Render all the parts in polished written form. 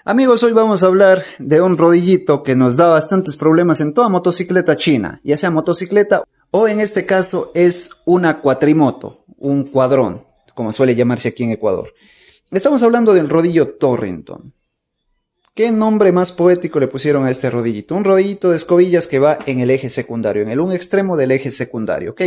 Amigos, hoy vamos a hablar de un rodillito que nos da bastantes problemas en toda motocicleta china, ya sea motocicleta o en este caso es una cuatrimoto, un cuadrón, como suele llamarse aquí en Ecuador. Estamos hablando del rodillo Torrington. ¿Qué nombre más poético le pusieron a este rodillito? Un rodillito de escobillas que va en el eje secundario, en el un extremo del eje secundario, ¿ok?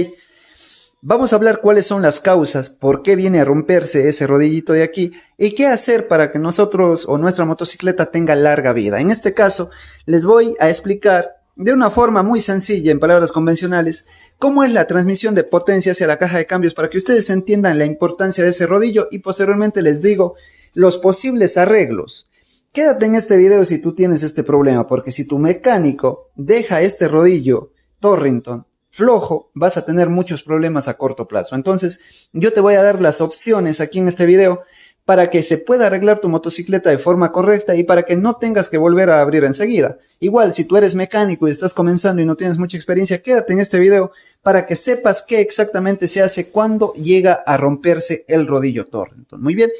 Vamos a hablar cuáles son las causas, por qué viene a romperse ese rodillito de aquí y qué hacer para que nosotros o nuestra motocicleta tenga larga vida. En este caso, les voy a explicar de una forma muy sencilla, en palabras convencionales, cómo es la transmisión de potencia hacia la caja de cambios para que ustedes entiendan la importancia de ese rodillo y posteriormente les digo los posibles arreglos. Quédate en este video si tú tienes este problema, porque si tu mecánico deja este rodillo Torrington flojo, vas a tener muchos problemas a corto plazo. Entonces, yo te voy a dar las opciones aquí en este video para que se pueda arreglar tu motocicleta de forma correcta y para que no tengas que volver a abrir enseguida. Igual, si tú eres mecánico y estás comenzando y no tienes mucha experiencia, quédate en este video para que sepas qué exactamente se hace cuando llega a romperse el rodillo Torrington. Muy bien,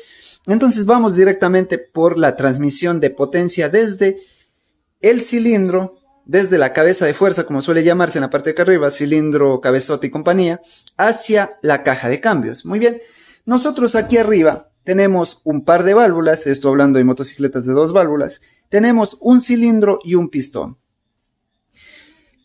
entonces vamos directamente por la transmisión de potencia desde el cilindro, desde la cabeza de fuerza, como suele llamarse en la parte de acá arriba, cilindro, cabezote y compañía, hacia la caja de cambios. Muy bien, nosotros aquí arriba tenemos un par de válvulas, esto hablando de motocicletas de dos válvulas, tenemos un cilindro y un pistón.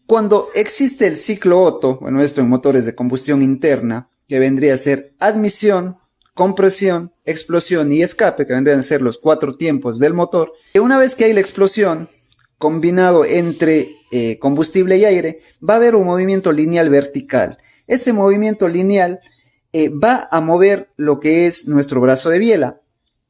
Cuando existe el ciclo Otto, bueno, esto en motores de combustión interna, que vendría a ser admisión, compresión, explosión y escape, que vendrían a ser los 4 tiempos del motor, y una vez que hay la explosión, combinado entre combustible y aire, va a haber un movimiento lineal vertical. Ese movimiento lineal va a mover lo que es nuestro brazo de biela.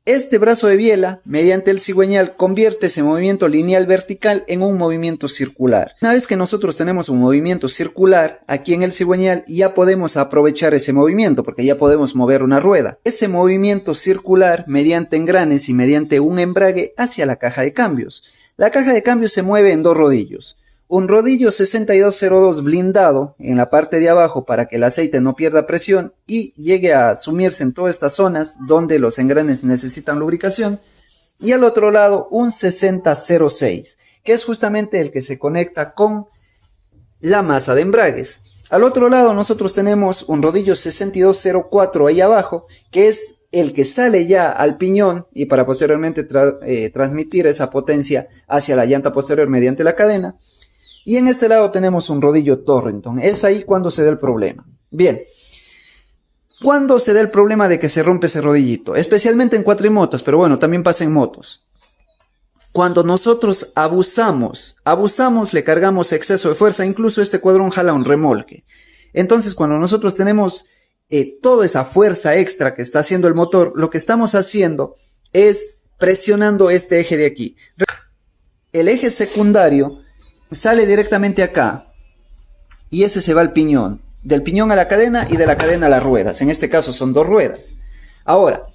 Este brazo de biela, mediante el cigüeñal, convierte ese movimiento lineal vertical en un movimiento circular. Una vez que nosotros tenemos un movimiento circular aquí en el cigüeñal, ya podemos aprovechar ese movimiento, porque ya podemos mover una rueda. Ese movimiento circular, mediante engranes y mediante un embrague, hacia la caja de cambios. La caja de cambios se mueve en dos rodillos. Un rodillo 6202 blindado en la parte de abajo para que el aceite no pierda presión y llegue a sumirse en todas estas zonas donde los engranes necesitan lubricación. Y al otro lado un 6006, que es justamente el que se conecta con la masa de embragues. Al otro lado nosotros tenemos un rodillo 6204 ahí abajo, que es el que sale ya al piñón y para posteriormente transmitir esa potencia hacia la llanta posterior mediante la cadena. Y en este lado tenemos un rodillo Torrington. Es ahí cuando se da el problema. Bien, ¿cuándo se da el problema de que se rompe ese rodillito? Especialmente en cuatrimotos, pero bueno, también pasa en motos. Cuando nosotros abusamos, le cargamos exceso de fuerza, incluso este cuadrón jala un remolque. Entonces cuando nosotros tenemos toda esa fuerza extra que está haciendo el motor, lo que estamos haciendo es presionando este eje de aquí. El eje secundario sale directamente acá y ese se va al piñón. Del piñón a la cadena y de la cadena a las ruedas. En este caso son dos ruedas. Ahora,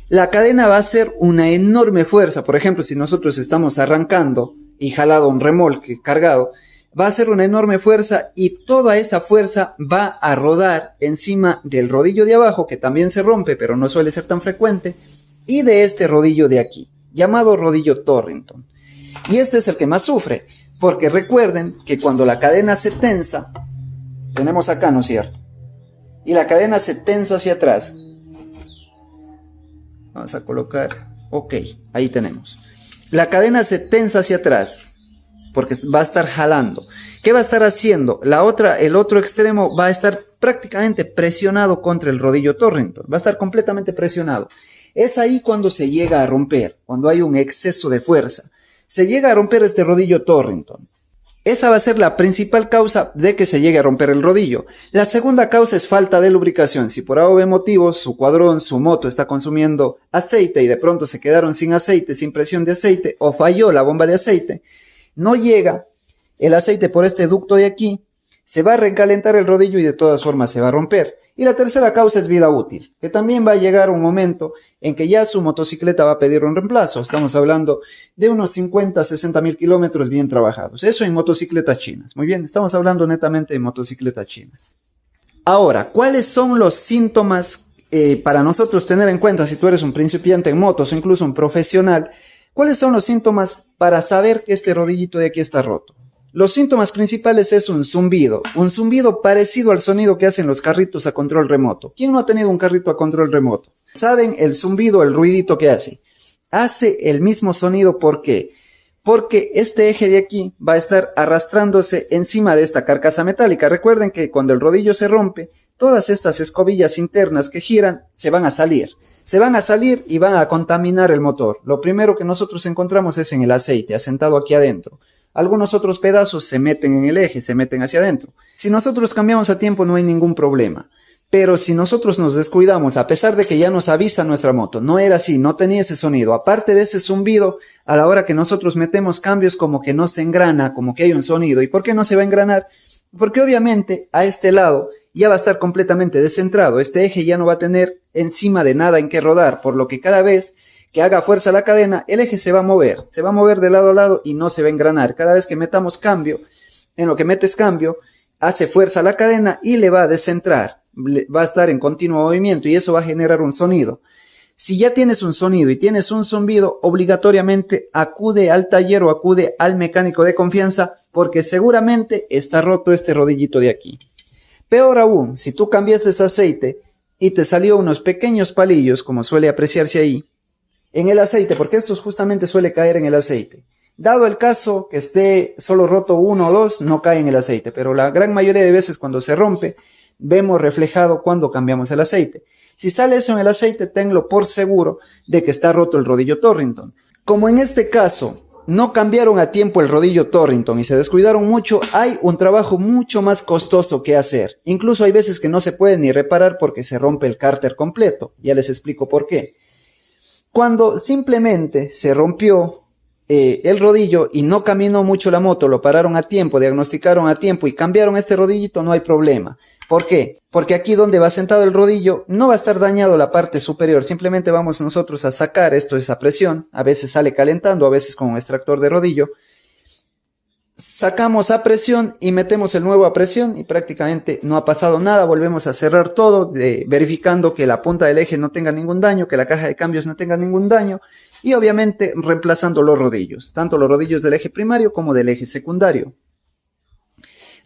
la cadena va a hacer una enorme fuerza. Por ejemplo, si nosotros estamos arrancando y jalado un remolque cargado, va a hacer una enorme fuerza y toda esa fuerza va a rodar encima del rodillo de abajo, que también se rompe, pero no suele ser tan frecuente, y de este rodillo de aquí, llamado rodillo Torrington. Y este es el que más sufre, porque recuerden que cuando la cadena se tensa, tenemos acá, ¿no es cierto? Y la cadena se tensa hacia atrás. Vamos a colocar, ok, ahí tenemos. La cadena se tensa hacia atrás, porque va a estar jalando. ¿Qué va a estar haciendo? El otro extremo va a estar prácticamente presionado contra el rodillo Torrington. Va a estar completamente presionado. Es ahí cuando se llega a romper, cuando hay un exceso de fuerza. Se llega a romper este rodillo Torrington. Esa va a ser la principal causa de que se llegue a romper el rodillo. La segunda causa es falta de lubricación. Si por algún motivo su cuadrón, su moto está consumiendo aceite y de pronto se quedaron sin aceite, sin presión de aceite o falló la bomba de aceite, no llega el aceite por este ducto de aquí, se va a recalentar el rodillo y de todas formas se va a romper. Y la tercera causa es vida útil, que también va a llegar un momento en que ya su motocicleta va a pedir un reemplazo. Estamos hablando de unos 50, 60 mil kilómetros bien trabajados. Eso en motocicletas chinas. Muy bien, estamos hablando netamente de motocicletas chinas. Ahora, ¿cuáles son los síntomas para nosotros tener en cuenta si tú eres un principiante en motos o incluso un profesional? ¿Cuáles son los síntomas para saber que este rodillito de aquí está roto? Los síntomas principales es un zumbido parecido al sonido que hacen los carritos a control remoto. ¿Quién no ha tenido un carrito a control remoto? ¿Saben el zumbido, el ruidito que hace? Hace el mismo sonido, ¿por qué? Porque este eje de aquí va a estar arrastrándose encima de esta carcasa metálica. Recuerden que cuando el rodillo se rompe, todas estas escobillas internas que giran se van a salir. Se van a salir y van a contaminar el motor. Lo primero que nosotros encontramos es en el aceite, asentado aquí adentro. Algunos otros pedazos se meten en el eje, se meten hacia adentro. Si nosotros cambiamos a tiempo no hay ningún problema. Pero si nosotros nos descuidamos, a pesar de que ya nos avisa nuestra moto, no era así, no tenía ese sonido. Aparte de ese zumbido, a la hora que nosotros metemos cambios como que no se engrana, como que hay un sonido. ¿Y por qué no se va a engranar? Porque obviamente a este lado ya va a estar completamente descentrado. Este eje ya no va a tener encima de nada en que rodar, por lo que cada vez que haga fuerza la cadena, el eje se va a mover de lado a lado y no se va a engranar. Cada vez que metamos cambio, en lo que metes cambio, hace fuerza la cadena y le va a descentrar, va a estar en continuo movimiento y eso va a generar un sonido. Si ya tienes un sonido y tienes un zumbido, obligatoriamente acude al taller o acude al mecánico de confianza porque seguramente está roto este rodillito de aquí. Peor aún, si tú cambiaste ese aceite y te salió unos pequeños palillos, como suele apreciarse ahí, en el aceite, porque esto justamente suele caer en el aceite. Dado el caso que esté solo roto uno o dos, no cae en el aceite, pero la gran mayoría de veces cuando se rompe, vemos reflejado cuando cambiamos el aceite. Si sale eso en el aceite, tenlo por seguro de que está roto el rodillo Torrington. Como en este caso, no cambiaron a tiempo el rodillo Torrington y se descuidaron mucho, hay un trabajo mucho más costoso que hacer. Incluso hay veces que no se puede ni reparar porque se rompe el cárter completo. Ya les explico por qué. Cuando simplemente se rompió el rodillo y no caminó mucho la moto, lo pararon a tiempo, diagnosticaron a tiempo y cambiaron este rodillito, no hay problema. ¿Por qué? Porque aquí donde va sentado el rodillo no va a estar dañado la parte superior, simplemente vamos nosotros a sacar esa presión, a veces sale calentando, a veces con un extractor de rodillo. Sacamos a presión y metemos el nuevo a presión y prácticamente no ha pasado nada. Volvemos a cerrar todo, verificando que la punta del eje no tenga ningún daño, que la caja de cambios no tenga ningún daño y obviamente reemplazando los rodillos, tanto los rodillos del eje primario como del eje secundario.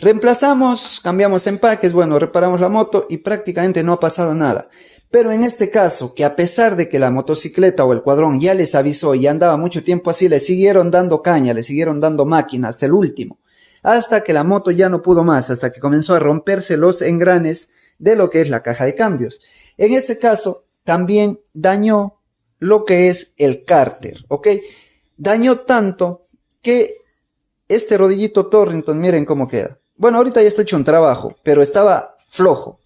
Reemplazamos, cambiamos empaques, bueno, reparamos la moto y prácticamente no ha pasado nada. Pero en este caso, que a pesar de que la motocicleta o el cuadrón ya les avisó y ya andaba mucho tiempo así, le siguieron dando caña, le siguieron dando máquina hasta el último. Hasta que la moto ya no pudo más, hasta que comenzó a romperse los engranes de lo que es la caja de cambios. En ese caso, también dañó lo que es el cárter, ¿ok? Dañó tanto que este rodillito Torrington, miren cómo queda. Bueno, ahorita ya está hecho un trabajo, pero estaba flojo.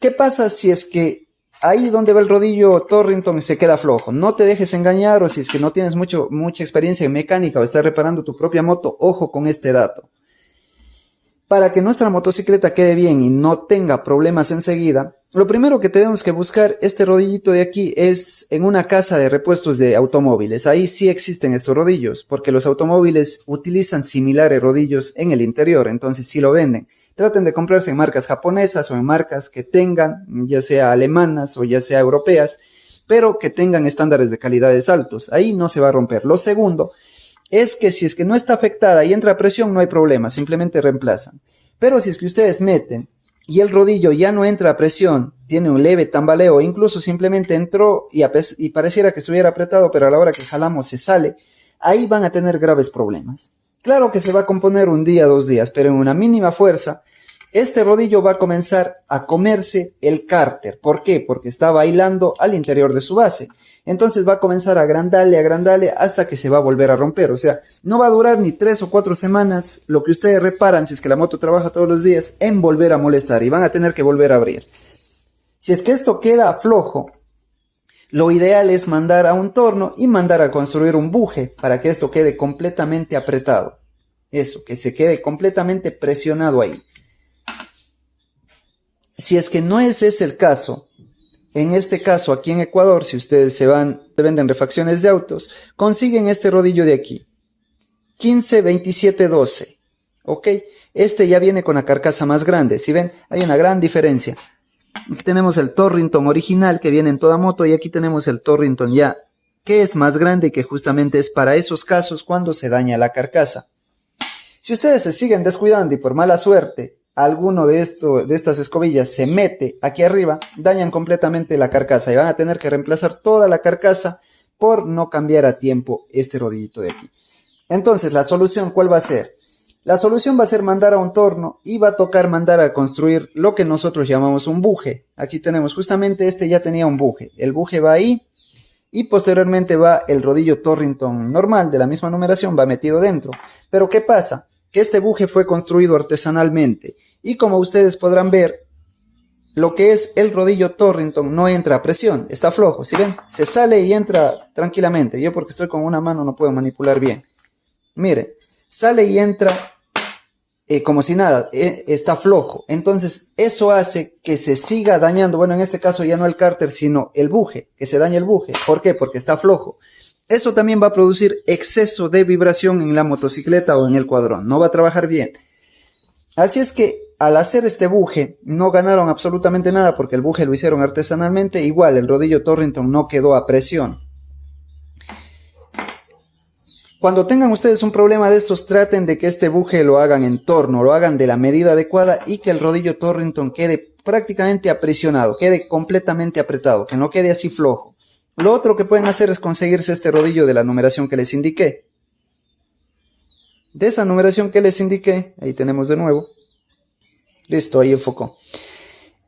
¿Qué pasa si es que ahí donde va el rodillo Torrington se queda flojo? No te dejes engañar, o si es que no tienes mucha experiencia en mecánica o estás reparando tu propia moto, ojo con este dato. Para que nuestra motocicleta quede bien y no tenga problemas enseguida, lo primero que tenemos que buscar este rodillito de aquí es en una casa de repuestos de automóviles. Ahí sí existen estos rodillos, porque los automóviles utilizan similares rodillos en el interior, entonces sí lo venden. Traten de comprarse en marcas japonesas o en marcas que tengan, ya sea alemanas o ya sea europeas, pero que tengan estándares de calidades altos. Ahí no se va a romper. Lo segundo es que si es que no está afectada y entra presión, no hay problema, simplemente reemplazan. Pero si es que ustedes meten y el rodillo ya no entra a presión, tiene un leve tambaleo, incluso simplemente entró y pareciera que estuviera apretado, pero a la hora que jalamos se sale, ahí van a tener graves problemas. Claro que se va a componer un día, 2 días, pero en una mínima fuerza, este rodillo va a comenzar a comerse el cárter. ¿Por qué? Porque está bailando al interior de su base. Entonces va a comenzar a agrandarle hasta que se va a volver a romper. O sea, no va a durar ni 3 o 4 semanas lo que ustedes reparan, si es que la moto trabaja todos los días, en volver a molestar y van a tener que volver a abrir. Si es que esto queda flojo, lo ideal es mandar a un torno y mandar a construir un buje para que esto quede completamente apretado. Eso, que se quede completamente presionado ahí. Si es que no es ese el caso, en este caso aquí en Ecuador, si ustedes se venden refacciones de autos, consiguen este rodillo de aquí, 15-27-12, ¿ok? Este ya viene con la carcasa más grande, si ven, hay una gran diferencia. Aquí tenemos el Torrington original que viene en toda moto y aquí tenemos el Torrington ya que es más grande y que justamente es para esos casos cuando se daña la carcasa. Si ustedes se siguen descuidando y por mala suerte alguno de estas escobillas se mete aquí arriba, dañan completamente la carcasa y van a tener que reemplazar toda la carcasa por no cambiar a tiempo este rodillito de aquí. Entonces, ¿la solución cuál va a ser? La solución va a ser mandar a un torno y va a tocar mandar a construir lo que nosotros llamamos un buje. Aquí tenemos justamente este ya tenía un buje. El buje va ahí y posteriormente va el rodillo Torrington normal de la misma numeración, va metido dentro. Pero ¿qué pasa? Que este buje fue construido artesanalmente y como ustedes podrán ver, lo que es el rodillo Torrington no entra a presión, está flojo, ¿sí ven? Se sale y entra tranquilamente. Yo porque estoy con una mano no puedo manipular bien. Mire, sale y entra como si nada, está flojo. Entonces eso hace que se siga dañando, bueno, en este caso ya no el cárter, sino el buje, que se dañe el buje. ¿Por qué? Porque está flojo. Eso también va a producir exceso de vibración en la motocicleta o en el cuadrón, no va a trabajar bien. Así es que al hacer este buje no ganaron absolutamente nada porque el buje lo hicieron artesanalmente, igual el rodillo Torrington no quedó a presión. Cuando tengan ustedes un problema de estos, traten de que este buje lo hagan en torno, lo hagan de la medida adecuada y que el rodillo Torrington quede prácticamente aprisionado, quede completamente apretado, que no quede así flojo. Lo otro que pueden hacer es conseguirse este rodillo de la numeración que les indiqué. De esa numeración que les indiqué, ahí tenemos de nuevo. Listo, ahí enfocó.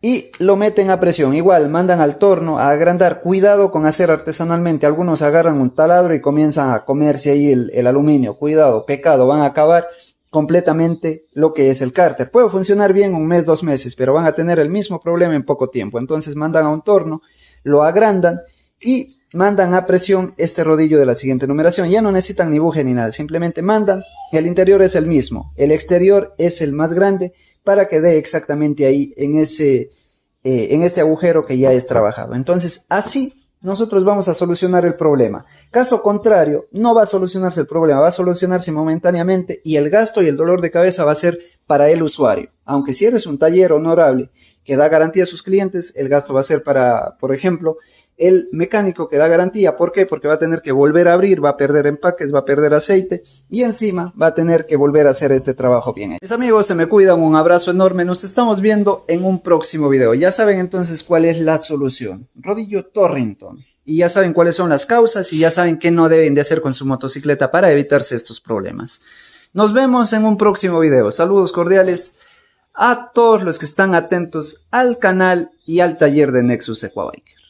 Y lo meten a presión, igual mandan al torno a agrandar, cuidado con hacer artesanalmente, algunos agarran un taladro y comienzan a comerse ahí el aluminio, cuidado, pecado, van a acabar completamente lo que es el cárter. Puede funcionar bien un mes, 2 meses, pero van a tener el mismo problema en poco tiempo. Entonces mandan a un torno, lo agrandan y mandan a presión este rodillo de la siguiente numeración. Ya no necesitan ni buje ni nada, simplemente mandan, el interior es el mismo, el exterior es el más grande para que dé exactamente ahí en este agujero que ya es trabajado. Entonces así nosotros vamos a solucionar el problema. Caso contrario, no va a solucionarse el problema, va a solucionarse momentáneamente y el gasto y el dolor de cabeza va a ser para el usuario. Aunque si eres un taller honorable que da garantía a sus clientes, el gasto va a ser para, por ejemplo, el mecánico que da garantía. ¿Por qué? Porque va a tener que volver a abrir, va a perder empaques, va a perder aceite y encima va a tener que volver a hacer este trabajo bien hecho. Mis amigos, se me cuidan, un abrazo enorme, nos estamos viendo en un próximo video. Ya saben entonces cuál es la solución, rodillo Torrington. Y ya saben cuáles son las causas y ya saben qué no deben de hacer con su motocicleta para evitarse estos problemas. Nos vemos en un próximo video. Saludos cordiales a todos los que están atentos al canal y al taller de Nexus Equabike.